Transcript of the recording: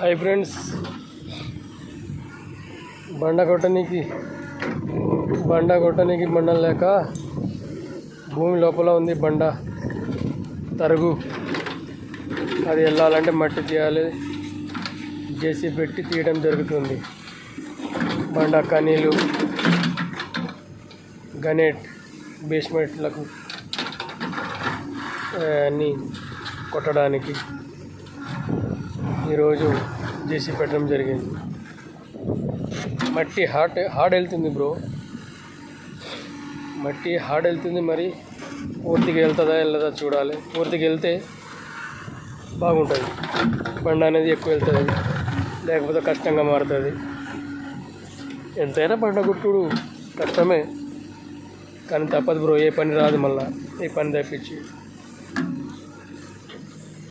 Hi friends, బండ కొట్టడానికి బండ లేక భూమి లోపల ఉంది బండ తరుగు. అది వెళ్ళాలంటే మట్టి తీయాలి, జేసీ పెట్టి తీయడం జరుగుతుంది. బండ కనీలు గనేట్ బేస్మెంట్లకు అన్నీ కొట్టడానికి ఈరోజు జేసీ పెట్టడం జరిగింది. మట్టి హార్డ్ వెళ్తుంది బ్రో, మట్టి హార్డ్ వెళ్తుంది. మరి పూర్తిగా వెళ్తుందా వెళ్ళదా చూడాలి. పూర్తిగా వెళ్తే బాగుంటుంది, బండ అనేది ఎక్కువ వెళ్తుంది, లేకపోతే కష్టంగా మారుతుంది. ఎంతైనా బండ గుట్టుడు కష్టమే, కానీ తప్పదు బ్రో. ఏ పని రాదు, మళ్ళీ ఈ పని తప్పించి